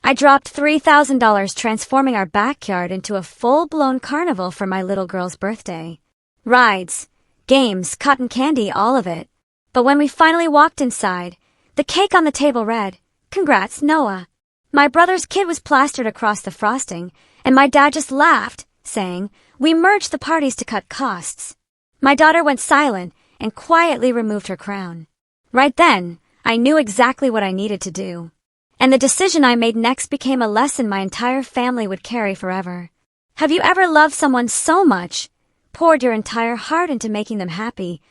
I dropped $3,000 transforming our backyard into a full-blown carnival for my little girl's birthday. Rides, games, cotton candy, all of it. But when we finally walked inside, the cake on the table read, "Congrats, Noah." My brother's kid was plastered across the frosting, and my dad just laughed, saying, "We merged the parties to cut costs." My daughter went silent and quietly removed her crown. Right then, I knew exactly what I needed to do. And the decision I made next became a lesson my entire family would carry forever. Have you ever loved someone so much, poured your entire heart into making them happy,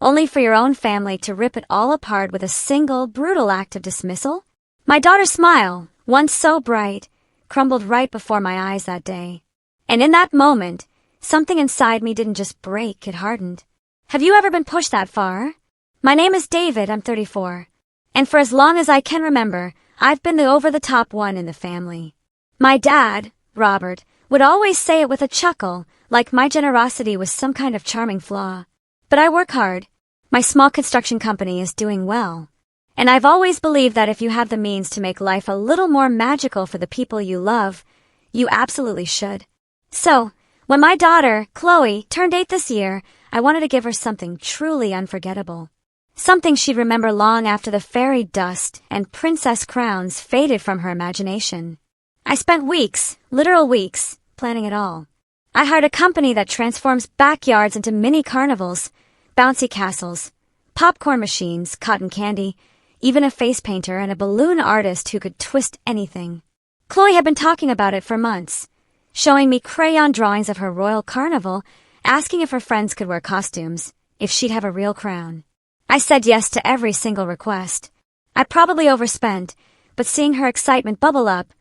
only for your own family to rip it all apart with a single, brutal act of dismissal? My daughter's smile, once so bright, crumbled right before my eyes that day. And in that moment, something inside me didn't just break, it hardened. Have you ever been pushed that far? My name is David, I'm 34. And for as long as I can remember, I've been the over-the-top one in the family. My dad, Robert, would always say it with a chuckle, like my generosity was some kind of charming flaw. But I work hard. My small construction company is doing well. And I've always believed that if you have the means to make life a little more magical for the people you love, you absolutely should. So, when my daughter, Chloe, turned 8 this year, I wanted to give her something truly unforgettable. Something she'd remember long after the fairy dust and princess crowns faded from her imagination. I spent weeks, literal weeks, planning it all. I hired a company that transforms backyards into mini carnivals, bouncy castles, popcorn machines, cotton candy, even a face painter and a balloon artist who could twist anything. Chloe had been talking about it for months, showing me crayon drawings of her royal carnival, asking if her friends could wear costumes, if she'd have a real crown. I said yes to every single request. I probably overspent, but seeing her excitement bubble up,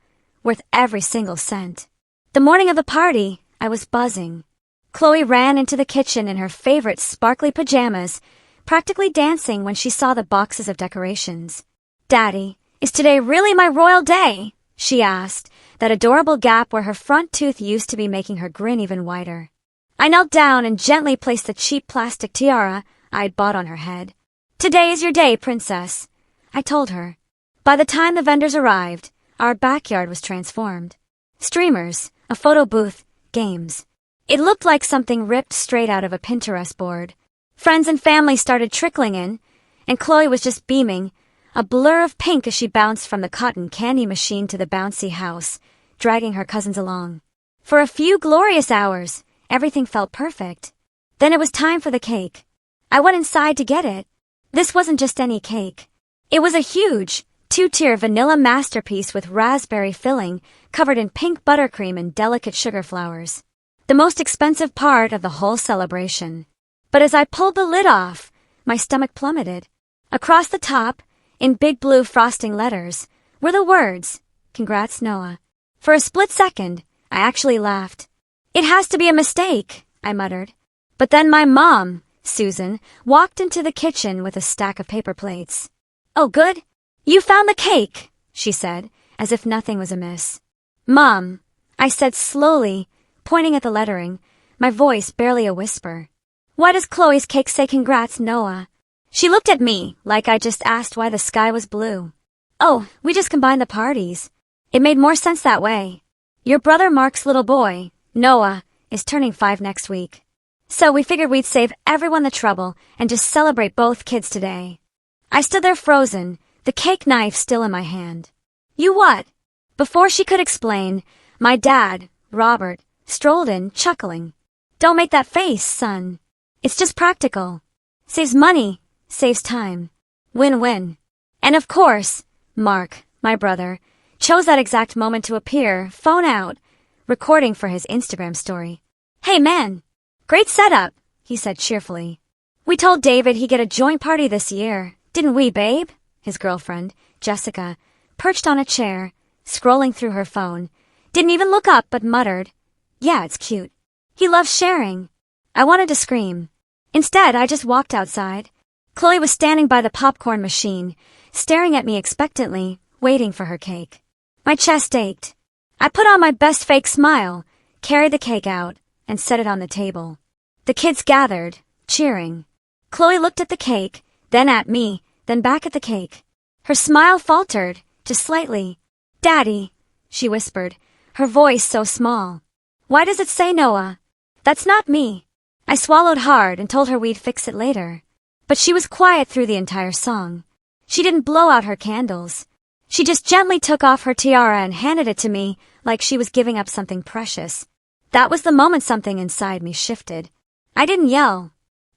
worth every single cent. The morning of the party, I was buzzing. Chloe ran into the kitchen in her favorite sparkly pajamas, practically dancing when she saw the boxes of decorations. "Daddy, is today really my royal day?" she asked, that adorable gap where her front tooth used to be making her grin even wider. I knelt down and gently placed the cheap plastic tiara I'd bought on her head. "Today is your day, princess," I told her. By the time the vendors arrived, our backyard was transformed. Streamers, a photo booth, games. It looked like something ripped straight out of a Pinterest board. Friends and family started trickling in, and Chloe was just beaming, a blur of pink as she bounced from the cotton candy machine to the bouncy house, dragging her cousins along. For a few glorious hours, everything felt perfect. Then it was time for the cake. I went inside to get it. This wasn't just any cake. It was a huge, 2-tier vanilla masterpiece with raspberry filling covered in pink buttercream and delicate sugar flowers. The most expensive part of the whole celebration. But as I pulled the lid off, my stomach plummeted. Across the top, in big blue frosting letters, were the words, "Congrats, Noah." For a split second, I actually laughed. "It has to be a mistake," I muttered. But then my mom, Susan, walked into the kitchen with a stack of paper plates. "Oh, good. You found the cake," she said, as if nothing was amiss. "Mom," I said slowly, pointing at the lettering, my voice barely a whisper. "Why does Chloe's cake say congrats, Noah?" She looked at me like I just asked why the sky was blue. "Oh, we just combined the parties. It made more sense that way. Your brother Mark's little boy, Noah, is turning 5 next week. So we figured we'd save everyone the trouble and just celebrate both kids today." I stood there frozen, the cake knife still in my hand. "You what?" Before she could explain, my dad, Robert, strolled in, chuckling. "Don't make that face, son. It's just practical. Saves money, saves time. Win-win." And of course, Mark, my brother, chose that exact moment to appear, phone out, recording for his Instagram story. "Hey man, great setup," he said cheerfully. "We told David he'd get a joint party this year, didn't we, babe?" His girlfriend, Jessica, perched on a chair, scrolling through her phone, didn't even look up but muttered, "Yeah, it's cute. He loves sharing." I wanted to scream. Instead, I just walked outside. Chloe was standing by the popcorn machine, staring at me expectantly, waiting for her cake. My chest ached. I put on my best fake smile, carried the cake out, and set it on the table. The kids gathered, cheering. Chloe looked at the cake, then at me, then back at the cake. Her smile faltered, just slightly. "Daddy, she whispered, her voice so small. Why does it say Noah? That's not me. I swallowed hard and told her we'd fix it later. But she was quiet through the entire song. She didn't blow out her candles. She just gently took off her tiara and handed it to me like she was giving up something precious. That was the moment something inside me shifted. I didn't yell.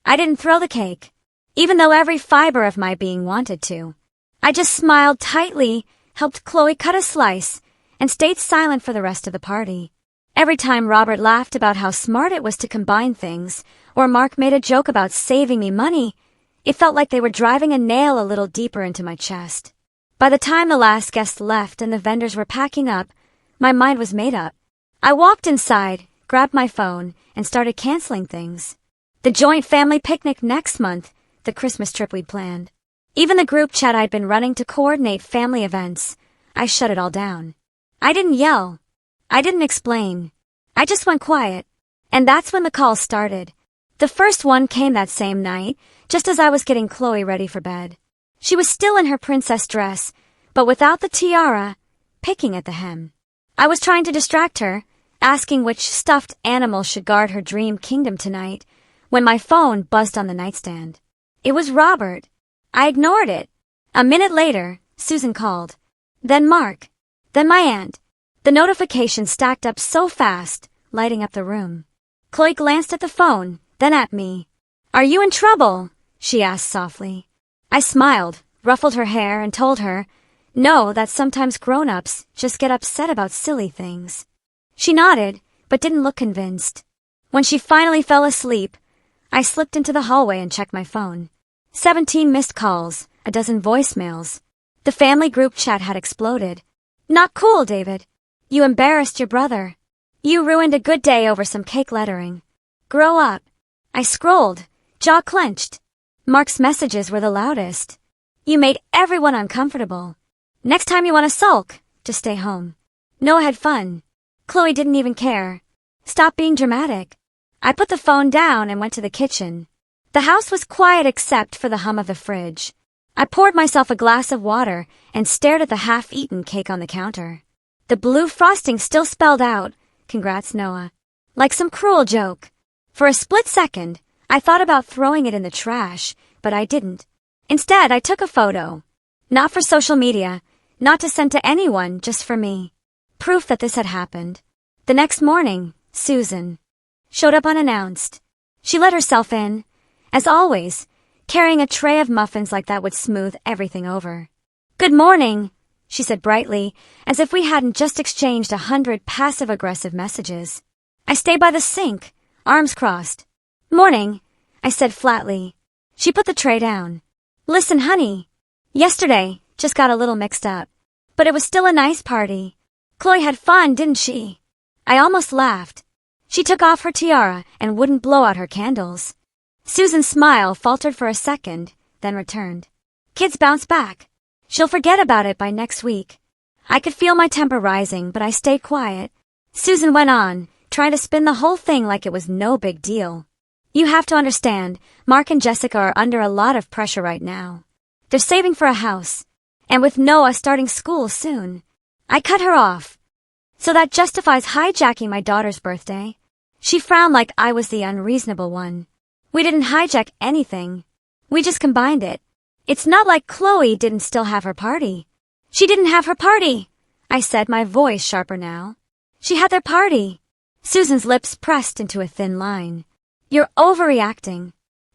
I didn't throw the cake, even though every fiber of my being wanted to. I just smiled tightly, helped Chloe cut a slice, and stayed silent for the rest of the party. Every time Robert laughed about how smart it was to combine things, or Mark made a joke about saving me money, it felt like they were driving a nail a little deeper into my chest. By the time the last guest left and the vendors were packing up, my mind was made up. I walked inside, grabbed my phone, and started canceling things. The joint family picnic next month, the Christmas trip we'd planned. Even the group chat I'd been running to coordinate family events, I shut it all down. I didn't yell. I didn't explain. I just went quiet. And that's when the calls started. The first one came that same night, just as I was getting Chloe ready for bed. She was still in her princess dress, but without the tiara, picking at the hem. I was trying to distract her, asking which stuffed animal should guard her dream kingdom tonight, when my phone buzzed on the nightstand. It was Robert. I ignored it. A minute later, Susan called. Then Mark. Then my aunt. The notifications stacked up so fast, lighting up the room. Chloe glanced at the phone, then at me. Are you in trouble? She asked softly. I smiled, ruffled her hair, and told her, no, that sometimes grown-ups just get upset about silly things. She nodded, but didn't look convinced. When she finally fell asleep, I slipped into the hallway and checked my phone. 17 missed calls, a dozen voicemails. The family group chat had exploded. Not cool, David. You embarrassed your brother. You ruined a good day over some cake lettering. Grow up. I scrolled, jaw clenched. Mark's messages were the loudest. You made everyone uncomfortable. Next time you want to sulk, just stay home. Noah had fun. Chloe didn't even care. Stop being dramatic. I put the phone down and went to the kitchen. The house was quiet except for the hum of the fridge. I poured myself a glass of water and stared at the half-eaten cake on the counter. The blue frosting still spelled out, "Congrats, Noah," like some cruel joke. For a split second, I thought about throwing it in the trash, but I didn't. Instead, I took a photo. Not for social media, not to send to anyone, just for me. Proof that this had happened. The next morning, Susan showed up unannounced. She let herself in, as always, carrying a tray of muffins like that would smooth everything over. Good morning, she said brightly, as if we hadn't just exchanged 100 passive-aggressive messages. I stayed by the sink, arms crossed. Morning, I said flatly. She put the tray down. Listen, honey. Yesterday, just got a little mixed up. But it was still a nice party. Chloe had fun, didn't she? I almost laughed. She took off her tiara and wouldn't blow out her candles. Susan's smile faltered for a second, then returned. Kids bounce back. She'll forget about it by next week. I could feel my temper rising, but I stayed quiet. Susan went on, trying to spin the whole thing like it was no big deal. You have to understand, Mark and Jessica are under a lot of pressure right now. They're saving for a house, and with Noah starting school soon. I cut her off. So that justifies hijacking my daughter's birthday? She frowned like I was the unreasonable one. We didn't hijack anything. We just combined it. It's not like Chloe didn't still have her party. She didn't have her party, I said, my voice sharper now. She had their party. Susan's lips pressed into a thin line. You're overreacting.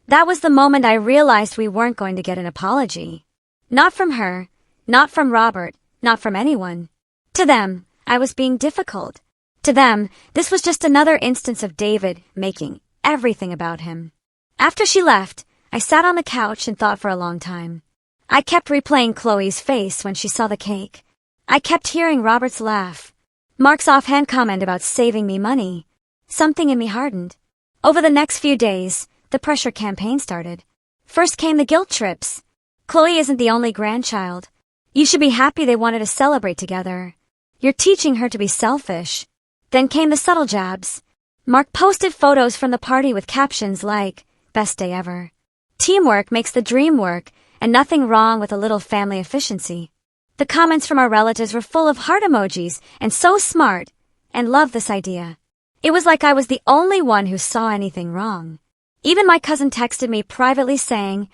That was the moment I realized we weren't going to get an apology. Not from her, not from Robert, not from anyone. To them, I was being difficult. To them, this was just another instance of David making everything about him. After she left, I sat on the couch and thought for a long time. I kept replaying Chloe's face when she saw the cake. I kept hearing Robert's laugh. Mark's offhand comment about saving me money. Something in me hardened. Over the next few days, the pressure campaign started. First came the guilt trips. Chloe isn't the only grandchild. You should be happy they wanted to celebrate together. You're teaching her to be selfish. Then came the subtle jabs. Mark posted photos from the party with captions like, "Best day ever. Teamwork makes the dream work, and nothing wrong with a little family efficiency." The comments from our relatives were full of heart emojis and so smart, and loved this idea. It was like I was the only one who saw anything wrong. Even my cousin texted me privately saying,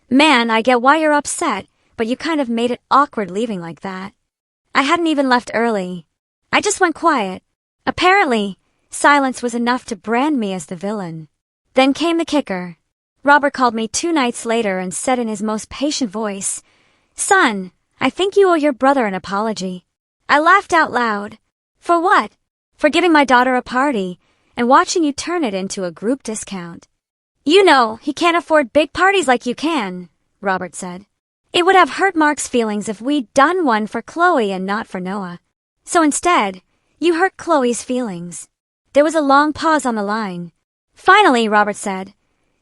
"Man, I get why you're upset, but you kind of made it awkward leaving like that." I hadn't even left early. I just went quiet. Apparently, silence was enough to brand me as the villain. Then came the kicker. Robert called me 2 nights later and said in his most patient voice, "Son, I think you owe your brother an apology." I laughed out loud. For what? For giving my daughter a party and watching you turn it into a group discount. "You know, he can't afford big parties like you can," Robert said. "It would have hurt Mark's feelings if we'd done one for Chloe and not for Noah. So instead, you hurt Chloe's feelings." There was a long pause on the line. Finally, Robert said,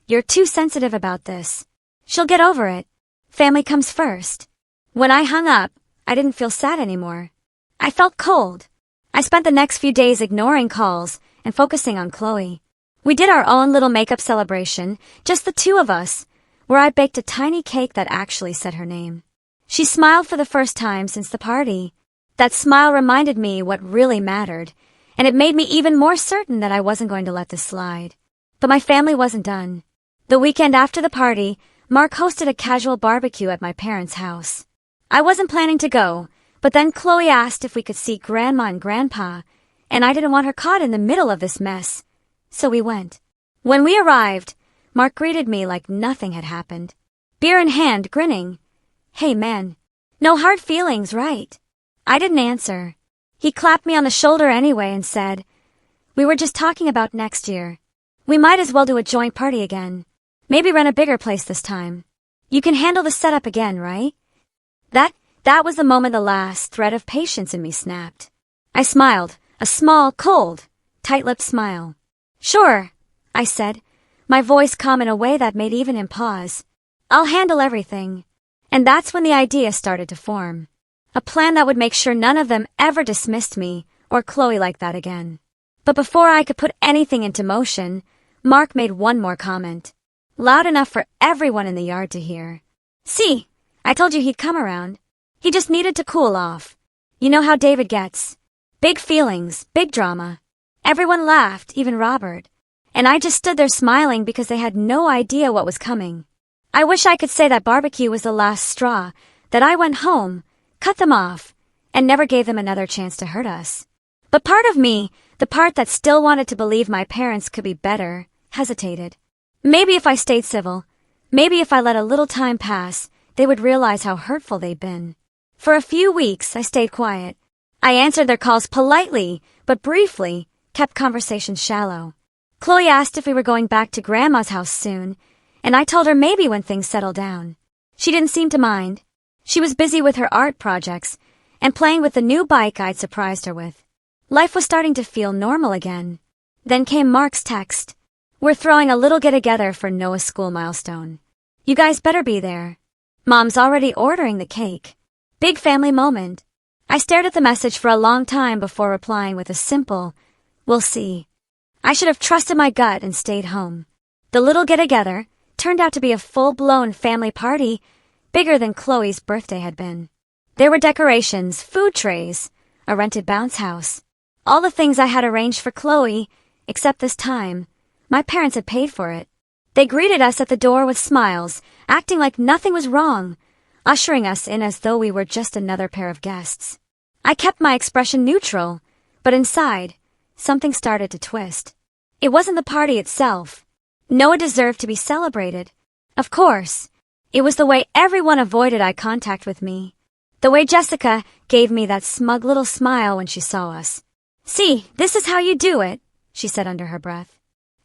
"You're too sensitive about this. She'll get over it. Family comes first." When I hung up, I didn't feel sad anymore. I felt cold. I spent the next few days ignoring calls and focusing on Chloe. We did our own little makeup celebration, just the 2 of us, where I baked a tiny cake that actually said her name. She smiled for the first time since the party. That smile reminded me what really mattered, and it made me even more certain that I wasn't going to let this slide. But my family wasn't done. The weekend after the party, Mark hosted a casual barbecue at my parents' house. I wasn't planning to go, but then Chloe asked if we could see Grandma and Grandpa, and I didn't want her caught in the middle of this mess. So we went. When we arrived, Mark greeted me like nothing had happened. Beer in hand, grinning. "Hey man, no hard feelings, right?" I didn't answer. He clapped me on the shoulder anyway and said, "We were just talking about next year. We might as well do a joint party again. Maybe rent a bigger place this time. You can handle the setup again, right?" That was the moment the last thread of patience in me snapped. I smiled, a small, cold, tight-lipped smile. "Sure," I said, my voice calm in a way that made even him pause. "I'll handle everything." And that's when the idea started to form. A plan that would make sure none of them ever dismissed me or Chloe like that again. But before I could put anything into motion, Mark made one more comment. Loud enough for everyone in the yard to hear. "See, I told you he'd come around. He just needed to cool off. You know how David gets. Big feelings, big drama." Everyone laughed, even Robert. And I just stood there smiling because they had no idea what was coming. I wish I could say that barbecue was the last straw, that I went home, cut them off, and never gave them another chance to hurt us. But part of me, the part that still wanted to believe my parents could be better, hesitated. Maybe if I stayed civil, maybe if I let a little time pass, they would realize how hurtful they'd been. For a few weeks, I stayed quiet. I answered their calls politely, but briefly, kept conversations shallow. Chloe asked if we were going back to Grandma's house soon, and I told her maybe when things settled down. She didn't seem to mind. She was busy with her art projects and playing with the new bike I'd surprised her with. Life was starting to feel normal again. Then came Mark's text. "We're throwing a little get-together for Noah's school milestone. You guys better be there. Mom's already ordering the cake. Big family moment." I stared at the message for a long time before replying with a simple, "We'll see." I should have trusted my gut and stayed home. The little get-together turned out to be a full-blown family party, bigger than Chloe's birthday had been. There were decorations, food trays, a rented bounce house. All the things I had arranged for Chloe, except this time, my parents had paid for it. They greeted us at the door with smiles, acting like nothing was wrong, ushering us in as though we were just another pair of guests. I kept my expression neutral, but inside, something started to twist. It wasn't the party itself. Noah deserved to be celebrated. Of course. It was the way everyone avoided eye contact with me. The way Jessica gave me that smug little smile when she saw us. "See, this is how you do it," she said under her breath.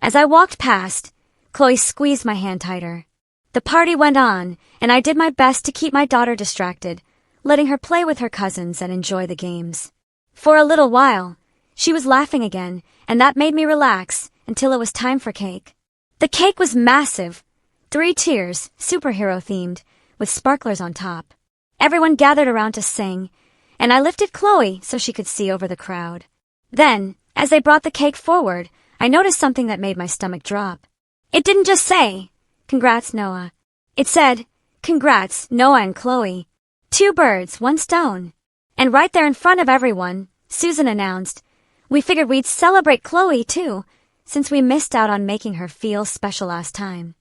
As I walked past, Chloe squeezed my hand tighter. The party went on, and I did my best to keep my daughter distracted, letting her play with her cousins and enjoy the games. For a little while, she was laughing again, and that made me relax until it was time for cake. The cake was massive. 3 tiers, superhero-themed, with sparklers on top. Everyone gathered around to sing, and I lifted Chloe so she could see over the crowd. Then, as they brought the cake forward, I noticed something that made my stomach drop. It didn't just say, "Congrats, Noah." It said, "Congrats, Noah and Chloe." Two birds, one stone. And right there in front of everyone, Susan announced, we figured we'd celebrate Chloe too, since we missed out on making her feel special last time.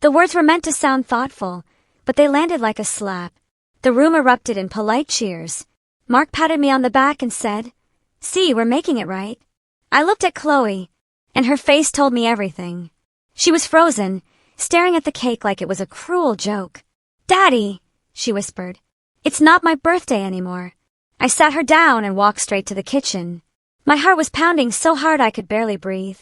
The words were meant to sound thoughtful, but they landed like a slap. The room erupted in polite cheers. Mark patted me on the back and said, "See, we're making it right." I looked at Chloe, and her face told me everything. She was frozen, staring at the cake like it was a cruel joke. "Daddy," she whispered, "it's not my birthday anymore." I sat her down and walked straight to the kitchen. My heart was pounding so hard I could barely breathe.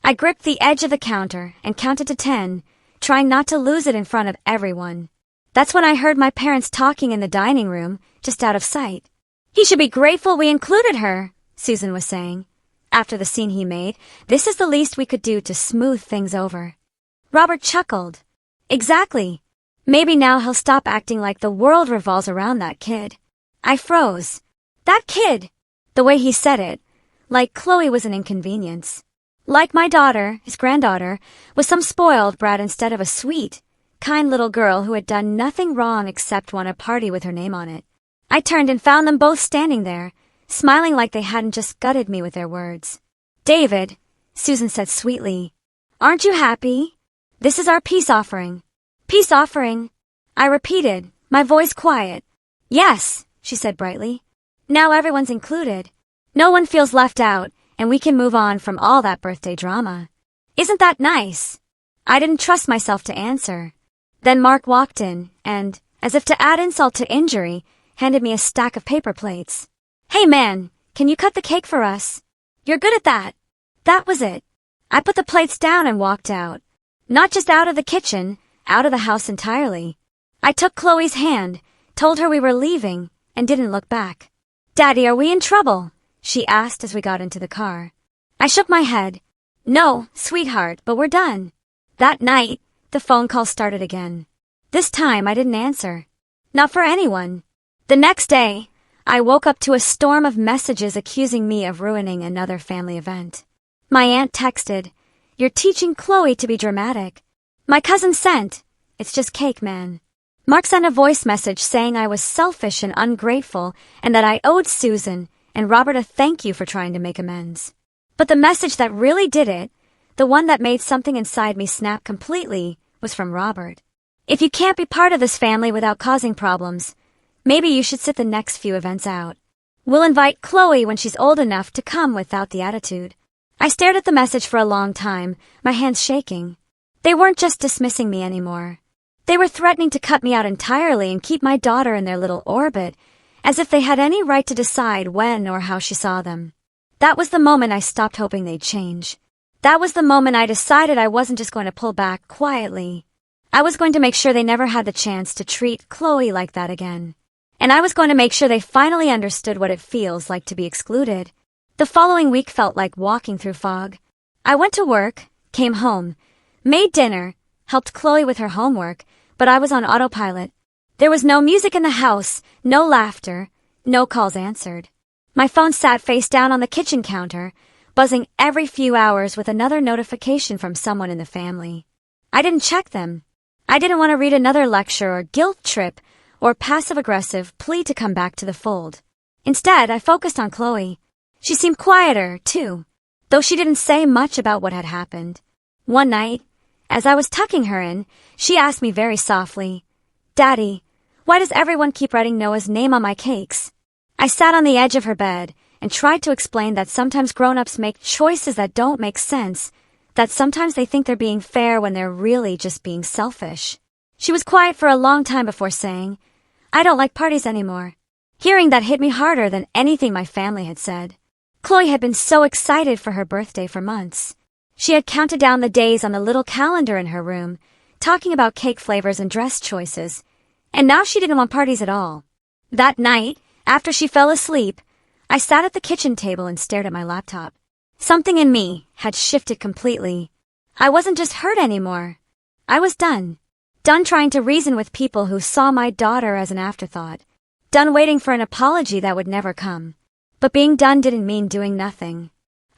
I gripped the edge of the counter and counted to 10, trying not to lose it in front of everyone. That's when I heard my parents talking in the dining room, just out of sight. "He should be grateful we included her," Susan was saying. After the scene he made, this is the least we could do to smooth things over. Robert chuckled. "Exactly. Maybe now he'll stop acting like the world revolves around that kid." I froze. That kid! The way he said it, like Chloe was an inconvenience. Like my daughter, his granddaughter, was some spoiled brat instead of a sweet, kind little girl who had done nothing wrong except want a party with her name on it. I turned and found them both standing there, smiling like they hadn't just gutted me with their words. "David," Susan said sweetly, "aren't you happy? This is our peace offering." "Peace offering," I repeated, my voice quiet. "Yes," she said brightly. "Now everyone's included. No one feels left out, and we can move on from all that birthday drama. Isn't that nice?" I didn't trust myself to answer. Then Mark walked in and, as if to add insult to injury, handed me a stack of paper plates. "Hey man, can you cut the cake for us? You're good at that." That was it. I put the plates down and walked out. Not just out of the kitchen, out of the house entirely. I took Chloe's hand, told her we were leaving, and didn't look back. "Daddy, are we in trouble?" she asked as we got into the car. I shook my head. "No, sweetheart, but we're done." That night, the phone call started again. This time I didn't answer. Not for anyone. The next day, I woke up to a storm of messages accusing me of ruining another family event. My aunt texted, "You're teaching Chloe to be dramatic." My cousin sent, "It's just cake, man." Mark sent a voice message saying I was selfish and ungrateful and that I owed Susan and Robert a thank you for trying to make amends. But the message that really did it, the one that made something inside me snap completely, was from Robert. "If you can't be part of this family without causing problems, maybe you should sit the next few events out. We'll invite Chloe when she's old enough to come without the attitude." I stared at the message for a long time, my hands shaking. They weren't just dismissing me anymore. They were threatening to cut me out entirely and keep my daughter in their little orbit, as if they had any right to decide when or how she saw them. That was the moment I stopped hoping they'd change. That was the moment I decided I wasn't just going to pull back quietly. I was going to make sure they never had the chance to treat Chloe like that again. And I was going to make sure they finally understood what it feels like to be excluded. The following week felt like walking through fog. I went to work, came home, made dinner, helped Chloe with her homework, but I was on autopilot. There was no music in the house, no laughter, no calls answered. My phone sat face down on the kitchen counter, buzzing every few hours with another notification from someone in the family. I didn't check them. I didn't want to read another lecture or guilt trip or passive-aggressive plea to come back to the fold. Instead, I focused on Chloe. She seemed quieter, too, though she didn't say much about what had happened. One night, as I was tucking her in, she asked me very softly, "Daddy, why does everyone keep writing Noah's name on my cakes?" I sat on the edge of her bed and tried to explain that sometimes grown-ups make choices that don't make sense, that sometimes they think they're being fair when they're really just being selfish. She was quiet for a long time before saying, "I don't like parties anymore." Hearing that hit me harder than anything my family had said. Chloe had been so excited for her birthday for months. She had counted down the days on the little calendar in her room, talking about cake flavors and dress choices, and now she didn't want parties at all. That night, after she fell asleep, I sat at the kitchen table and stared at my laptop. Something in me had shifted completely. I wasn't just hurt anymore. I was done. Done trying to reason with people who saw my daughter as an afterthought. Done waiting for an apology that would never come. But being done didn't mean doing nothing.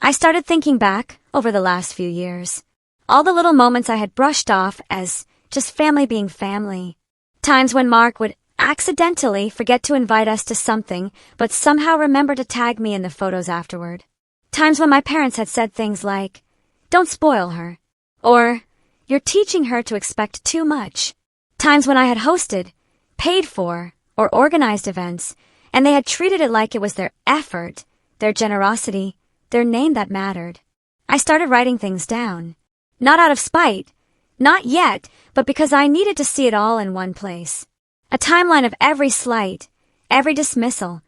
I started thinking back over the last few years. All the little moments I had brushed off as just family being family. Times when Mark would accidentally forget to invite us to something, but somehow remember to tag me in the photos afterward. Times when my parents had said things like, "Don't spoil her," or "You're teaching her to expect too much." Times when I had hosted, paid for, or organized events, and they had treated it like it was their effort, their generosity, their name that mattered. I started writing things down. Not out of spite, not yet, but because I needed to see it all in one place. A timeline of every slight, every dismissal,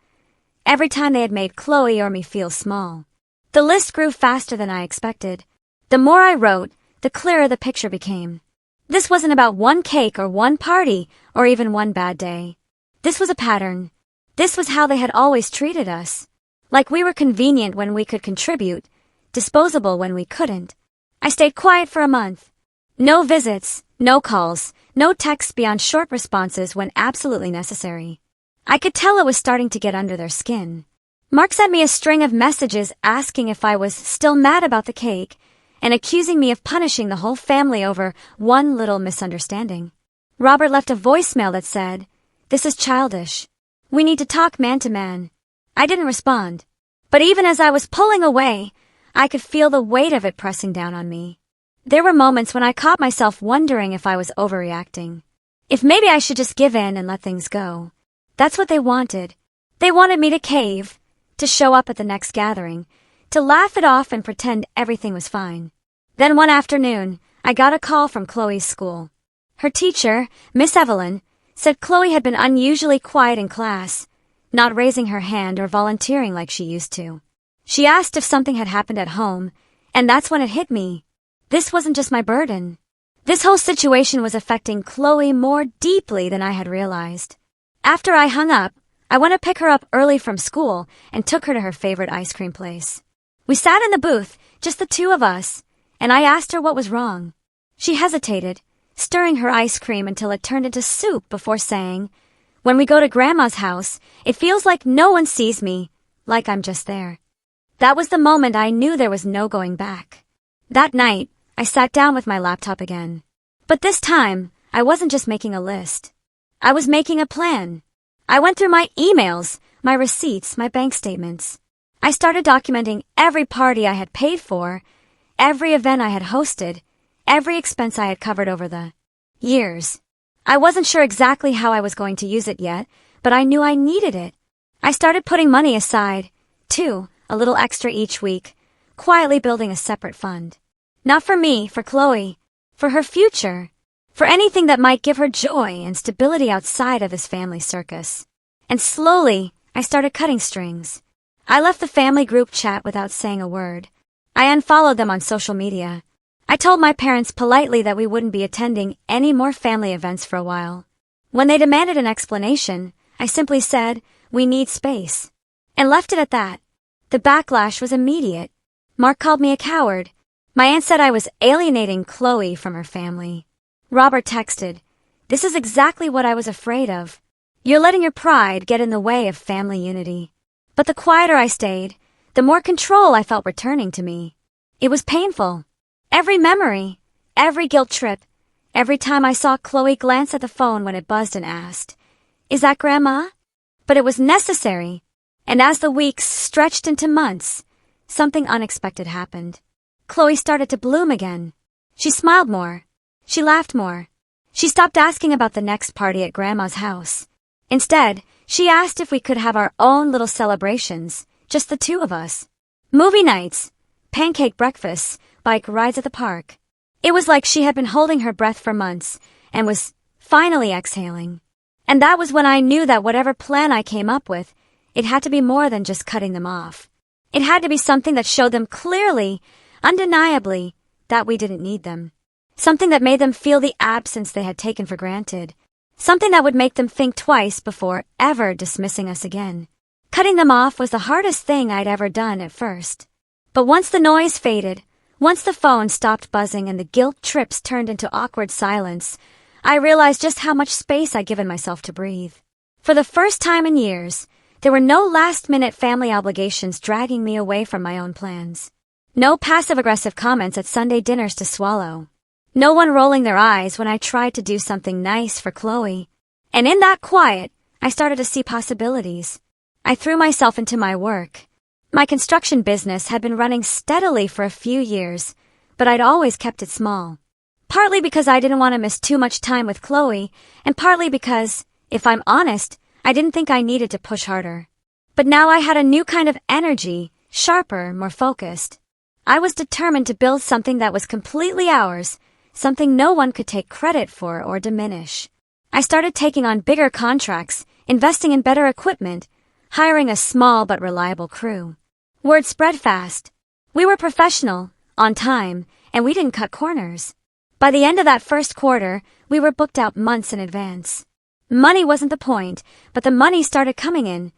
every time they had made Chloe or me feel small. The list grew faster than I expected. The more I wrote, the clearer the picture became. This wasn't about one cake or one party or even one bad day. This was a pattern. This was how they had always treated us. Like we were convenient when we could contribute, disposable when we couldn't. I stayed quiet for a month. No visits, no calls, no texts beyond short responses when absolutely necessary. I could tell it was starting to get under their skin. Mark sent me a string of messages asking if I was still mad about the cake and accusing me of punishing the whole family over one little misunderstanding. Robert left a voicemail that said, "This is childish. We need to talk man to man." I didn't respond. But even as I was pulling away, I could feel the weight of it pressing down on me. There were moments when I caught myself wondering if I was overreacting. If maybe I should just give in and let things go. That's what they wanted. They wanted me to cave, to show up at the next gathering, to laugh it off and pretend everything was fine. Then one afternoon, I got a call from Chloe's school. Her teacher, Miss Evelyn, said Chloe had been unusually quiet in class, not raising her hand or volunteering like she used to. She asked if something had happened at home, and that's when it hit me. This wasn't just my burden. This whole situation was affecting Chloe more deeply than I had realized. After I hung up, I went to pick her up early from school and took her to her favorite ice cream place. We sat in the booth, just the two of us, and I asked her what was wrong. She hesitated, stirring her ice cream until it turned into soup before saying, "When we go to Grandma's house, it feels like no one sees me, like I'm just there." That was the moment I knew there was no going back. That night, I sat down with my laptop again. But this time, I wasn't just making a list. I was making a plan. I went through my emails, my receipts, my bank statements. I started documenting every party I had paid for, every event I had hosted, every expense I had covered over the years. I wasn't sure exactly how I was going to use it yet, but I knew I needed it. I started putting money aside, too, a little extra each week, quietly building a separate fund. Not for me, for Chloe, for her future, for anything that might give her joy and stability outside of this family circus. And slowly, I started cutting strings. I left the family group chat without saying a word. I unfollowed them on social media. I told my parents politely that we wouldn't be attending any more family events for a while. When they demanded an explanation, I simply said, "We need space," and left it at that. The backlash was immediate. Mark called me a coward. My aunt said I was alienating Chloe from her family. Robert texted, "This is exactly what I was afraid of. You're letting your pride get in the way of family unity." But the quieter I stayed, the more control I felt returning to me. It was painful. Every memory, every guilt trip, every time I saw Chloe glance at the phone when it buzzed and asked, "Is that Grandma?" But it was necessary. And as the weeks stretched into months, something unexpected happened. Chloe started to bloom again. She smiled more. She laughed more. She stopped asking about the next party at Grandma's house. Instead, she asked if we could have our own little celebrations, just the two of us. Movie nights, pancake breakfasts, bike rides at the park. It was like she had been holding her breath for months and was finally exhaling. And that was when I knew that whatever plan I came up with, it had to be more than just cutting them off. It had to be something that showed them clearly, undeniably, that we didn't need them. Something that made them feel the absence they had taken for granted. Something that would make them think twice before ever dismissing us again. Cutting them off was the hardest thing I'd ever done at first. But once the noise faded, once the phone stopped buzzing and the guilt trips turned into awkward silence, I realized just how much space I'd given myself to breathe. For the first time in years, there were no last-minute family obligations dragging me away from my own plans. No passive-aggressive comments at Sunday dinners to swallow. No one rolling their eyes when I tried to do something nice for Chloe. And in that quiet, I started to see possibilities. I threw myself into my work. My construction business had been running steadily for a few years, but I'd always kept it small. Partly because I didn't want to miss too much time with Chloe, and partly because, if I'm honest, I didn't think I needed to push harder. But now I had a new kind of energy, sharper, more focused. I was determined to build something that was completely ours, something no one could take credit for or diminish. I started taking on bigger contracts, investing in better equipment, hiring a small but reliable crew. Word spread fast. We were professional, on time, and we didn't cut corners. By the end of that first quarter, we were booked out months in advance. Money wasn't the point, but the money started coming in,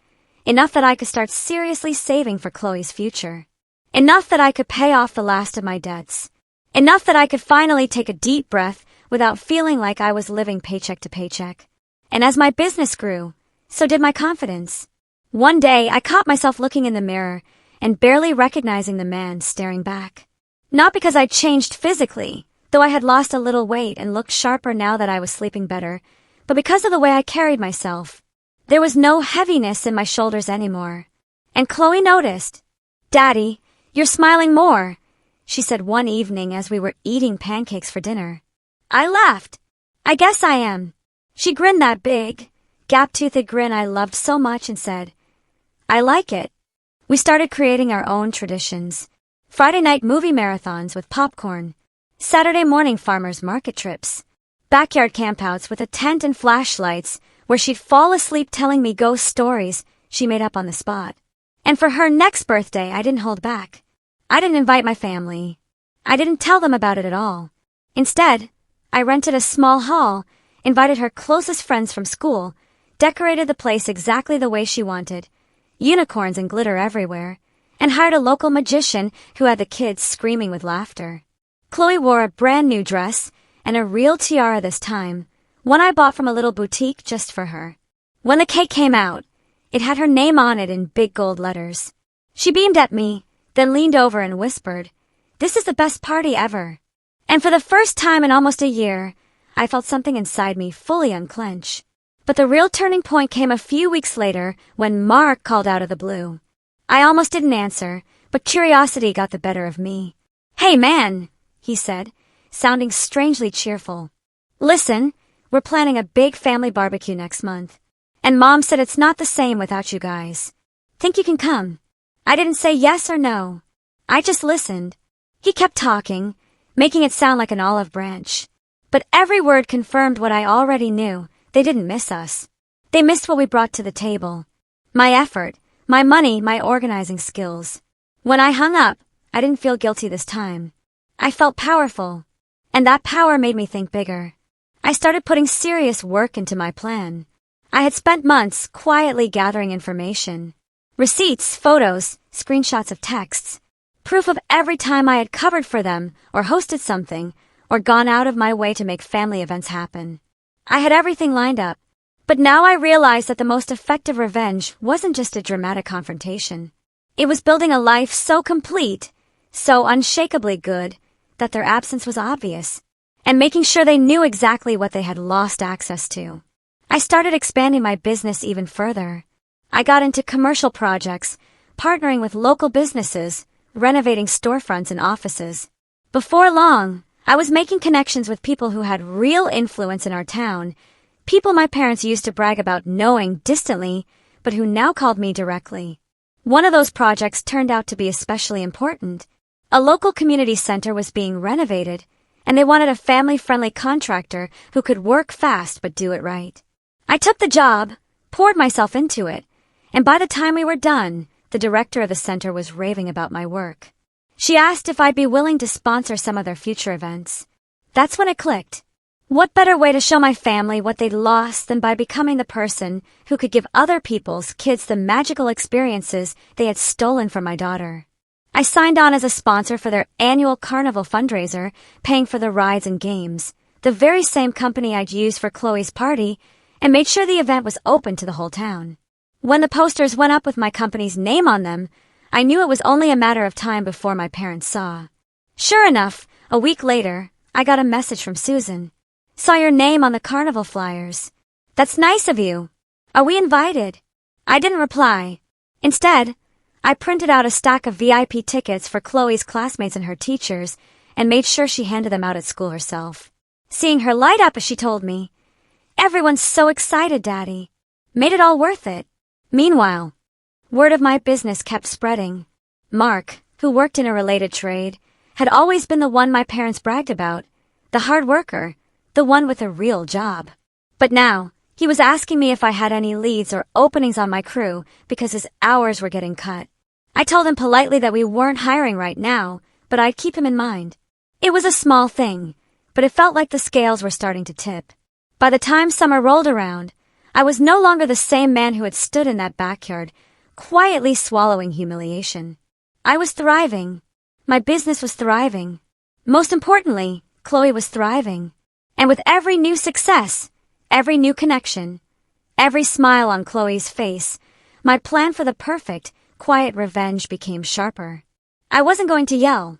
enough that I could start seriously saving for Chloe's future. Enough that I could pay off the last of my debts. Enough that I could finally take a deep breath without feeling like I was living paycheck to paycheck. And as my business grew, so did my confidence. One day, I caught myself looking in the mirror and barely recognizing the man staring back. Not because I'd changed physically, though I had lost a little weight and looked sharper now that I was sleeping better, but because of the way I carried myself. There was no heaviness in my shoulders anymore. And Chloe noticed. "Daddy, you're smiling more," she said one evening as we were eating pancakes for dinner. I laughed. "I guess I am." She grinned that big, gap-toothed grin I loved so much and said, "I like it." We started creating our own traditions. Friday night movie marathons with popcorn. Saturday morning farmers market trips. Backyard campouts with a tent and flashlights where she'd fall asleep telling me ghost stories she made up on the spot. And for her next birthday, I didn't hold back. I didn't invite my family. I didn't tell them about it at all. Instead, I rented a small hall, invited her closest friends from school, decorated the place exactly the way she wanted, unicorns and glitter everywhere, and hired a local magician who had the kids screaming with laughter. Chloe wore a brand new dress and a real tiara this time, one I bought from a little boutique just for her. When the cake came out, it had her name on it in big gold letters. She beamed at me, then leaned over and whispered, "This is the best party ever." And for the first time in almost a year, I felt something inside me fully unclench. But the real turning point came a few weeks later when Mark called out of the blue. I almost didn't answer, but curiosity got the better of me. "Hey man," he said, sounding strangely cheerful. "Listen, we're planning a big family barbecue next month. And Mom said it's not the same without you guys. Think you can come?" I didn't say yes or no. I just listened. He kept talking, making it sound like an olive branch. But every word confirmed what I already knew. They didn't miss us. They missed what we brought to the table. My effort, my money, my organizing skills. When I hung up, I didn't feel guilty this time. I felt powerful. And that power made me think bigger. I started putting serious work into my plan. I had spent months quietly gathering information. Receipts, photos, screenshots of texts. Proof of every time I had covered for them, or hosted something, or gone out of my way to make family events happen. I had everything lined up. But now I realized that the most effective revenge wasn't just a dramatic confrontation. It was building a life so complete, so unshakably good, that their absence was obvious, and making sure they knew exactly what they had lost access to. I started expanding my business even further. I got into commercial projects, partnering with local businesses, renovating storefronts and offices. Before long, I was making connections with people who had real influence in our town, people my parents used to brag about knowing distantly, but who now called me directly. One of those projects turned out to be especially important. A local community center was being renovated, and they wanted a family-friendly contractor who could work fast but do it right. I took the job, poured myself into it, and by the time we were done, the director of the center was raving about my work. She asked if I'd be willing to sponsor some of their future events. That's when it clicked. What better way to show my family what they'd lost than by becoming the person who could give other people's kids the magical experiences they had stolen from my daughter? I signed on as a sponsor for their annual carnival fundraiser, paying for the rides and games, the very same company I'd used for Chloe's party, and made sure the event was open to the whole town. When the posters went up with my company's name on them, I knew it was only a matter of time before my parents saw. Sure enough, a week later, I got a message from Susan. "Saw your name on the carnival flyers. That's nice of you. Are we invited? I didn't reply. Instead, I printed out a stack of VIP tickets for Chloe's classmates and her teachers and made sure she handed them out at school herself. Seeing her light up as she told me, "Everyone's so excited, Daddy," made it all worth it. Meanwhile, word of my business kept spreading. Mark, who worked in a related trade, had always been the one my parents bragged about, the hard worker, the one with a real job. But now, he was asking me if I had any leads or openings on my crew because his hours were getting cut. I told him politely that we weren't hiring right now, but I'd keep him in mind. It was a small thing, but it felt like the scales were starting to tip. By the time summer rolled around, I was no longer the same man who had stood in that backyard, quietly swallowing humiliation. I was thriving. My business was thriving. Most importantly, Chloe was thriving. And with every new success, every new connection, every smile on Chloe's face, my plan for the perfect, quiet revenge became sharper. I wasn't going to yell.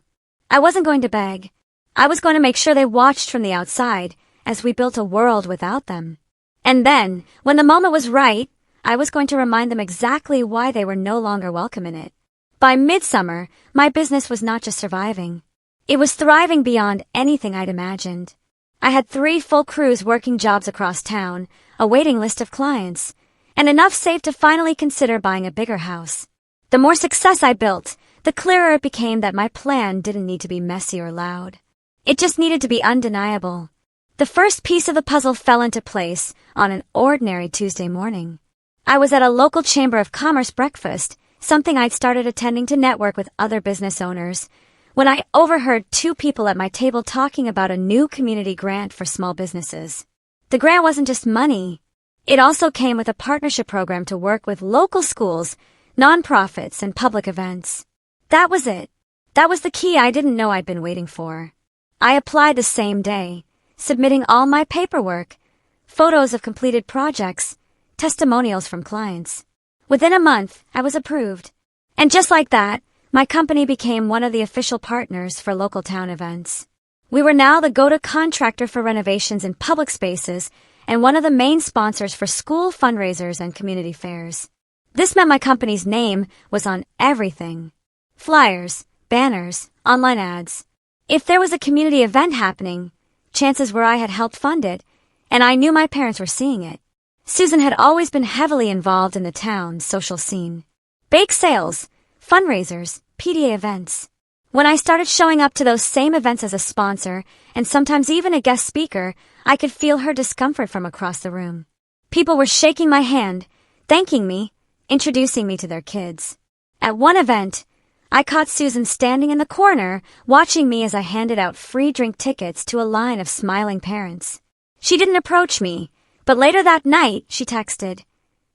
I wasn't going to beg. I was going to make sure they watched from the outside as we built a world without them. And then, when the moment was right, I was going to remind them exactly why they were no longer welcome in it. By midsummer, my business was not just surviving. It was thriving beyond anything I'd imagined. I had 3 full crews working jobs across town, a waiting list of clients, and enough saved to finally consider buying a bigger house. The more success I built, the clearer it became that my plan didn't need to be messy or loud. It just needed to be undeniable. The first piece of the puzzle fell into place on an ordinary Tuesday morning. I was at a local Chamber of Commerce breakfast, something I'd started attending to network with other business owners, when I overheard 2 people at my table talking about a new community grant for small businesses. The grant wasn't just money. It also came with a partnership program to work with local schools, nonprofits, and public events. That was it. That was the key I didn't know I'd been waiting for. I applied the same day, submitting all my paperwork, photos of completed projects, testimonials from clients. Within a month, I was approved. And just like that, my company became one of the official partners for local town events. We were now the go-to contractor for renovations in public spaces and one of the main sponsors for school fundraisers and community fairs. This meant my company's name was on everything. Flyers, banners, online ads. If there was a community event happening, chances were I had helped fund it, and I knew my parents were seeing it. Susan had always been heavily involved in the town's social scene. Bake sales, fundraisers, PTA events. When I started showing up to those same events as a sponsor, and sometimes even a guest speaker, I could feel her discomfort from across the room. People were shaking my hand, thanking me, introducing me to their kids. At one event, I caught Susan standing in the corner, watching me as I handed out free drink tickets to a line of smiling parents. She didn't approach me, but later that night, she texted,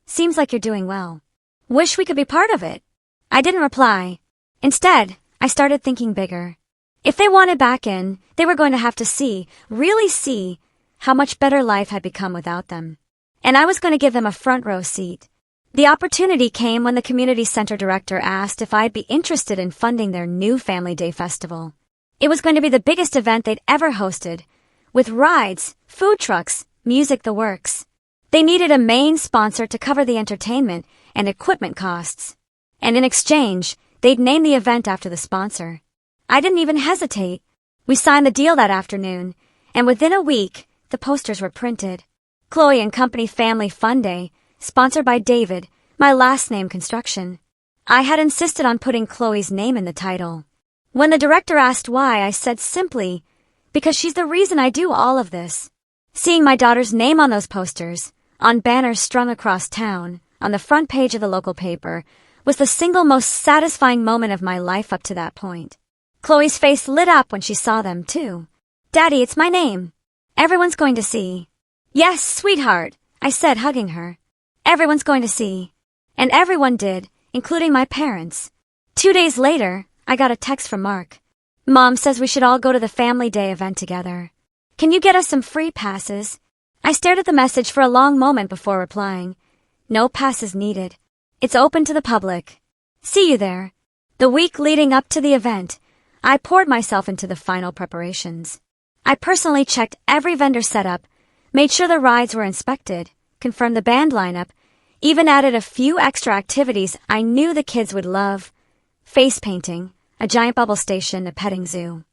"Seems like you're doing well. Wish we could be part of it." I didn't reply. Instead, I started thinking bigger. If they wanted back in, they were going to have to see, really see, how much better life had become without them. And I was going to give them a front row seat. The opportunity came when the community center director asked if I'd be interested in funding their new Family Day festival. It was going to be the biggest event they'd ever hosted, with rides, food trucks, music, the works. They needed a main sponsor to cover the entertainment and equipment costs. And in exchange, they'd name the event after the sponsor. I didn't even hesitate. We signed the deal that afternoon, and within a week, the posters were printed. Chloe and Company Family Fun Day, sponsored by David, my last name Construction. I had insisted on putting Chloe's name in the title. When the director asked why, I said simply, because she's the reason I do all of this. Seeing my daughter's name on those posters, on banners strung across town, on the front page of the local paper, was the single most satisfying moment of my life up to that point. Chloe's face lit up when she saw them, too. "Daddy, it's my name. Everyone's going to see." "Yes, sweetheart," I said, hugging her. "Everyone's going to see." And everyone did, including my parents. 2 days later, I got a text from Mark. "Mom says we should all go to the Family Day event together. Can you get us some free passes?" I stared at the message for a long moment before replying. "No passes needed. It's open to the public. See you there." The week leading up to the event, I poured myself into the final preparations. I personally checked every vendor setup, made sure the rides were inspected, confirmed the band lineup, even added a few extra activities I knew the kids would love. Face painting, a giant bubble station, a petting zoo.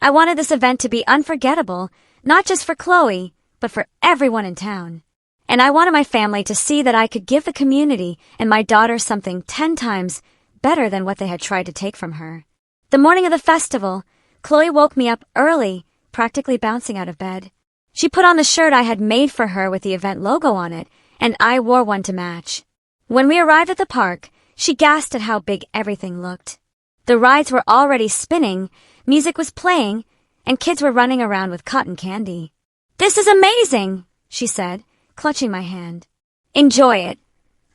I wanted this event to be unforgettable, not just for Chloe, but for everyone in town. And I wanted my family to see that I could give the community and my daughter something 10 times better than what they had tried to take from her. The morning of the festival, Chloe woke me up early, practically bouncing out of bed. She put on the shirt I had made for her with the event logo on it, and I wore one to match. When we arrived at the park, she gasped at how big everything looked. The rides were already spinning, music was playing, and kids were running around with cotton candy. "This is amazing," she said, clutching my hand. "Enjoy it,"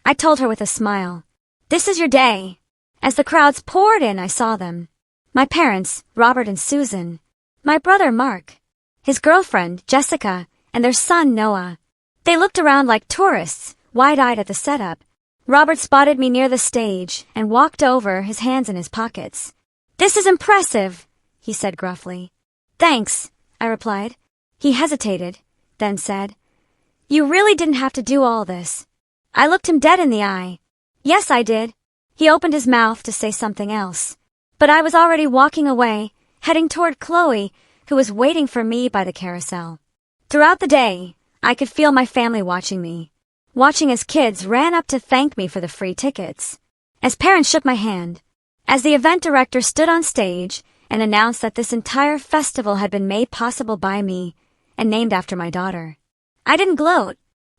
I told her with a smile. "This is your day." As the crowds poured in, I saw them. My parents, Robert and Susan. My brother, Mark. His girlfriend, Jessica, and their son, Noah. They looked around like tourists, wide-eyed at the setup. Robert spotted me near the stage and walked over, his hands in his pockets. "This is impressive," he said gruffly. "Thanks," I replied. He hesitated, then said, "You really didn't have to do all this." I looked him dead in the eye. Yes, I did. He opened his mouth to say something else. But I was already walking away, heading toward Chloe, who was waiting for me by the carousel. Throughout the day, I could feel my family watching me. Watching as kids ran up to thank me for the free tickets. As parents shook my hand. As the event director stood on stage and announced that this entire festival had been made possible by me and named after my daughter. I didn't gloat.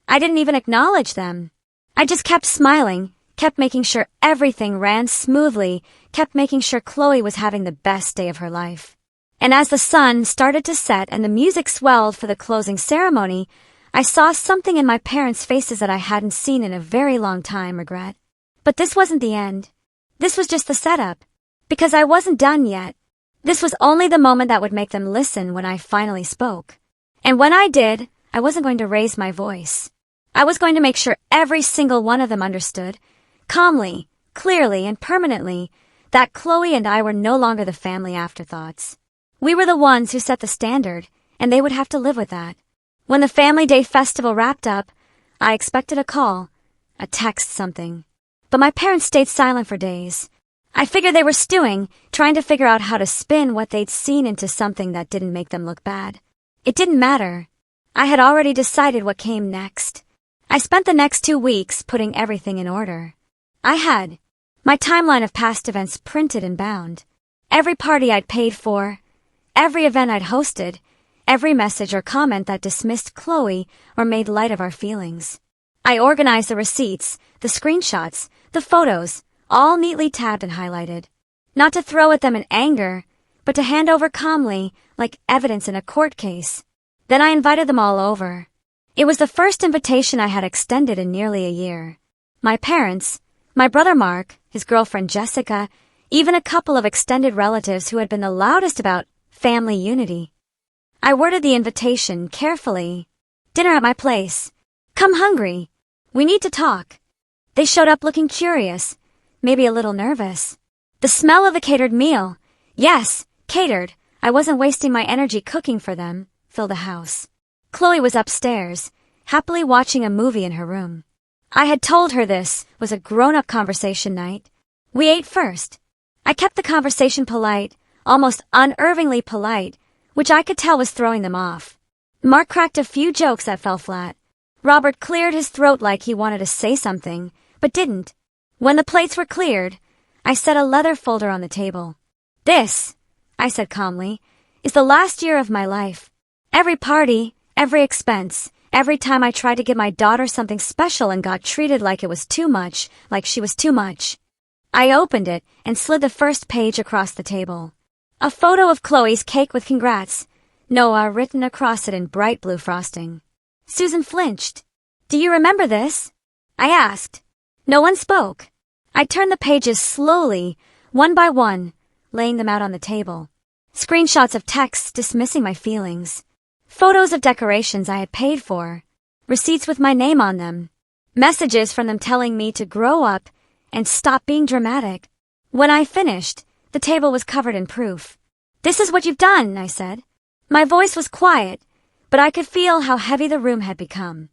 I didn't even acknowledge them. I just kept smiling, kept making sure everything ran smoothly, kept making sure Chloe was having the best day of her life. And as the sun started to set and the music swelled for the closing ceremony, I saw something in my parents' faces that I hadn't seen in a very long time, regret. But this wasn't the end. This was just the setup. Because I wasn't done yet. This was only the moment that would make them listen when I finally spoke. And when I did, I wasn't going to raise my voice. I was going to make sure every single one of them understood, calmly, clearly, and permanently, that Chloe and I were no longer the family afterthoughts. We were the ones who set the standard, and they would have to live with that. When the Family Day festival wrapped up, I expected a call, a text, something. But my parents stayed silent for days. I figured they were stewing, trying to figure out how to spin what they'd seen into something that didn't make them look bad. It didn't matter. I had already decided what came next. I spent the next 2 weeks putting everything in order. I had my timeline of past events printed and bound. Every party I'd paid for, every event I'd hosted, every message or comment that dismissed Chloe or made light of our feelings. I organized the receipts, the screenshots, the photos, all neatly tabbed and highlighted. Not to throw at them in anger, but to hand over calmly, like evidence in a court case. Then I invited them all over. It was the first invitation I had extended in nearly a year. My parents, my brother Mark, his girlfriend Jessica, even a couple of extended relatives who had been the loudest about family unity. I worded the invitation carefully. "Dinner at my place. Come hungry. We need to talk." They showed up looking curious, maybe a little nervous. The smell of the catered meal, yes, catered, I wasn't wasting my energy cooking for them, filled the house. Chloe was upstairs, happily watching a movie in her room. I had told her this was a grown-up conversation night. We ate first. I kept the conversation polite, almost unnervingly polite, which I could tell was throwing them off. Mark cracked a few jokes that fell flat. Robert cleared his throat like he wanted to say something, but didn't. When the plates were cleared, I set a leather folder on the table. "This," I said calmly, "is the last year of my life. Every party, every expense, every time I tried to give my daughter something special and got treated like it was too much, like she was too much." I opened it and slid the first page across the table. A photo of Chloe's cake with congrats, Noah written across it in bright blue frosting. Susan flinched. "Do you remember this?" I asked. No one spoke. I turned the pages slowly, one by one, laying them out on the table. Screenshots of texts dismissing my feelings. Photos of decorations I had paid for. Receipts with my name on them. Messages from them telling me to grow up and stop being dramatic. When I finished, the table was covered in proof. "This is what you've done," I said. My voice was quiet, but I could feel how heavy the room had become.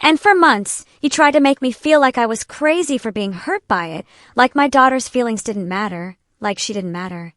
And for months, you tried to make me feel like I was crazy for being hurt by it, like my daughter's feelings didn't matter, like she didn't matter.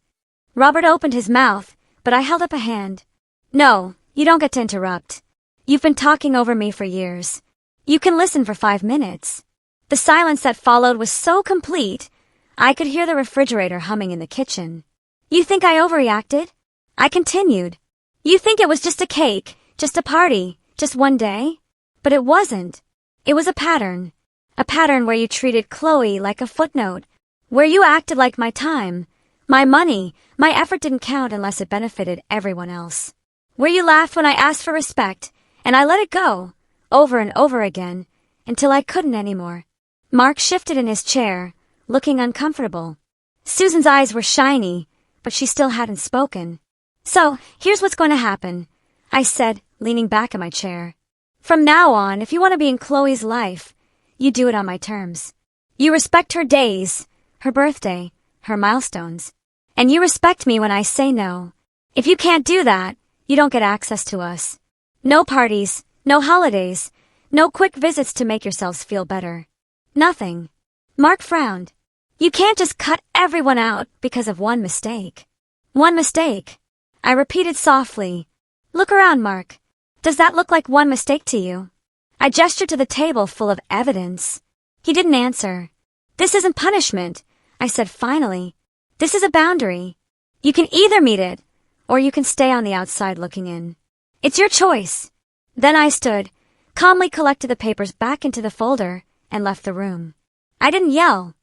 Robert opened his mouth, but I held up a hand. No, you don't get to interrupt. You've been talking over me for years. You can listen for 5 minutes. The silence that followed was so complete, I could hear the refrigerator humming in the kitchen. You think I overreacted? I continued. You think it was just a cake, just a party, just one day? But it wasn't. It was a pattern. A pattern where you treated Chloe like a footnote, where you acted like my time, my money, my effort didn't count unless it benefited everyone else. Where you laughed when I asked for respect, and I let it go, over and over again, until I couldn't anymore. Mark shifted in his chair, looking uncomfortable. Susan's eyes were shiny, but she still hadn't spoken. So, here's what's going to happen, I said, leaning back in my chair. From now on, if you want to be in Chloe's life, you do it on my terms. You respect her days, her birthday, her milestones. And you respect me when I say no. If you can't do that, you don't get access to us. No parties, no holidays, no quick visits to make yourselves feel better. Nothing. Mark frowned. You can't just cut everyone out because of one mistake. One mistake. I repeated softly. Look around, Mark. Does that look like one mistake to you? I gestured to the table full of evidence. He didn't answer. This isn't punishment, I said finally. This is a boundary. You can either meet it, or you can stay on the outside looking in. It's your choice. Then I stood, calmly collected the papers back into the folder, and left the room. I didn't yell.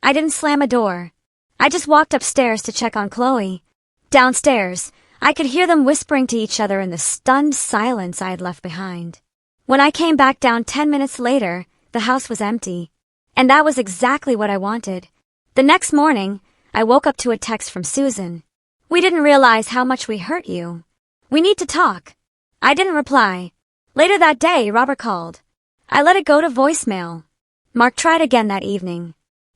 I didn't slam a door. I just walked upstairs to check on Chloe. Downstairs, I could hear them whispering to each other in the stunned silence I had left behind. When I came back down 10 minutes later, the house was empty. And that was exactly what I wanted. The next morning, I woke up to a text from Susan. We didn't realize how much we hurt you. We need to talk. I didn't reply. Later that day, Robert called. I let it go to voicemail. Mark tried again that evening.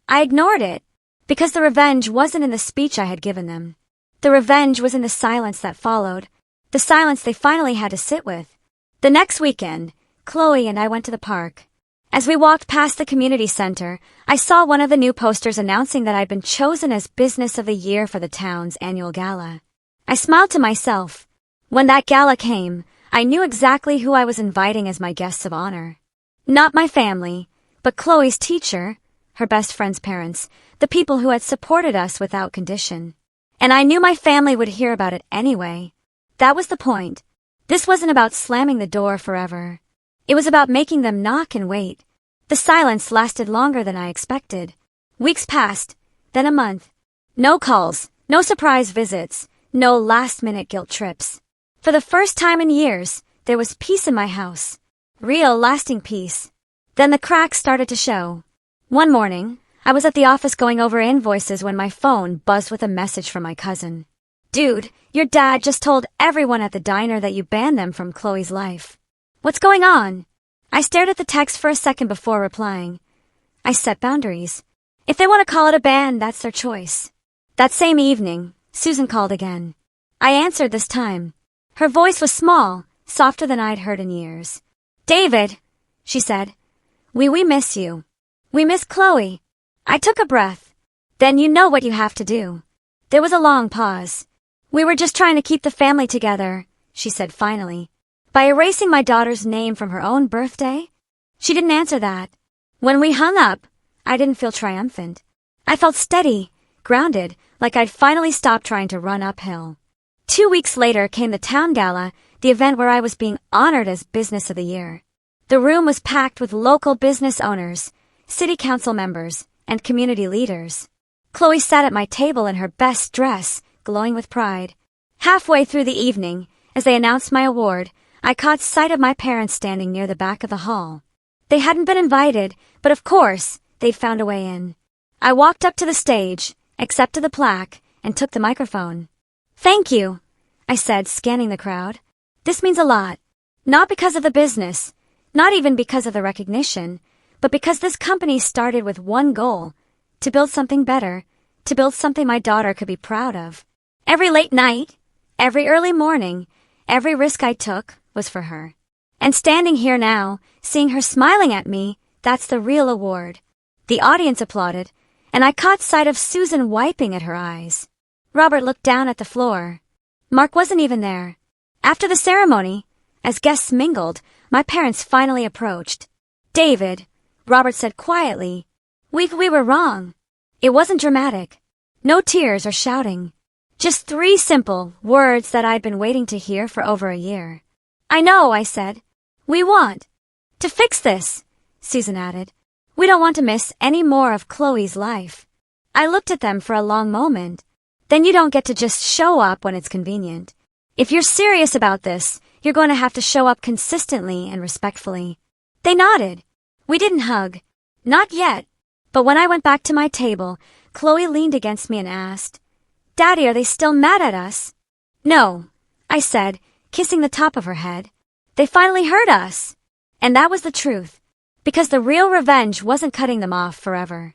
I ignored it, because the revenge wasn't in the speech I had given them. The revenge was in the silence that followed, the silence they finally had to sit with. The next weekend, Chloe and I went to the park. As we walked past the community center, I saw one of the new posters announcing that I'd been chosen as Business of the Year for the town's annual gala. I smiled to myself. When that gala came, I knew exactly who I was inviting as my guests of honor. Not my family, but Chloe's teacher, her best friend's parents, the people who had supported us without condition. And I knew my family would hear about it anyway. That was the point. This wasn't about slamming the door forever. It was about making them knock and wait. The silence lasted longer than I expected. Weeks passed, then a month. No calls, no surprise visits, no last-minute guilt trips. For the first time in years, there was peace in my house. Real, lasting peace. Then the cracks started to show. One morning, I was at the office going over invoices when my phone buzzed with a message from my cousin. Dude, your dad just told everyone at the diner that you banned them from Chloe's life. What's going on? I stared at the text for a second before replying. I set boundaries. If they want to call it a ban, that's their choice. That same evening, Susan called again. I answered this time. Her voice was small, softer than I'd heard in years. David, she said, we miss you. We miss Chloe. I took a breath. Then you know what you have to do. There was a long pause. We were just trying to keep the family together, she said finally. By erasing my daughter's name from her own birthday? She didn't answer that. When we hung up, I didn't feel triumphant. I felt steady, grounded, like I'd finally stopped trying to run uphill. 2 weeks later came the town gala, the event where I was being honored as Business of the Year. The room was packed with local business owners, city council members, and community leaders. Chloe sat at my table in her best dress, glowing with pride. Halfway through the evening, as they announced my award, I caught sight of my parents standing near the back of the hall. They hadn't been invited, but of course, they'd found a way in. I walked up to the stage, accepted the plaque, and took the microphone. Thank you, I said, scanning the crowd. This means a lot. Not because of the business, not even because of the recognition, but because this company started with one goal, to build something better, to build something my daughter could be proud of. Every late night, every early morning, every risk I took was for her. And standing here now, seeing her smiling at me, that's the real award. The audience applauded, and I caught sight of Susan wiping at her eyes. Robert looked down at the floor. Mark wasn't even there. After the ceremony, as guests mingled, my parents finally approached. David, Robert said quietly, we were wrong. It wasn't dramatic. No tears or shouting. Just 3 simple words that I'd been waiting to hear for over a year. I know, I said. We want to fix this, Susan added. We don't want to miss any more of Chloe's life. I looked at them for a long moment. Then you don't get to just show up when it's convenient. If you're serious about this, you're going to have to show up consistently and respectfully. They nodded. We didn't hug. Not yet. But when I went back to my table, Chloe leaned against me and asked, Daddy, are they still mad at us? No, I said, kissing the top of her head. They finally heard us. And that was the truth. Because the real revenge wasn't cutting them off forever.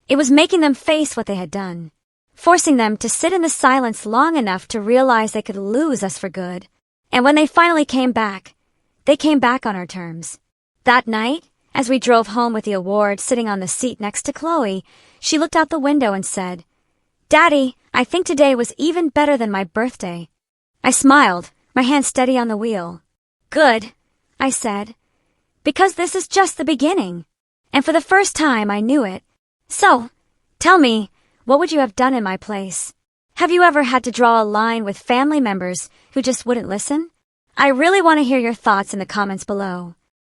It was making them face what they had done. Forcing them to sit in the silence long enough to realize they could lose us for good. And when they finally came back, they came back on our terms. That night, as we drove home with the award sitting on the seat next to Chloe, she looked out the window and said, Daddy, I think today was even better than my birthday. I smiled, my hand steady on the wheel. Good, I said. Because this is just the beginning. And for the first time I knew it. So, tell me, what would you have done in my place? Have you ever had to draw a line with family members who just wouldn't listen? I really want to hear your thoughts in the comments below.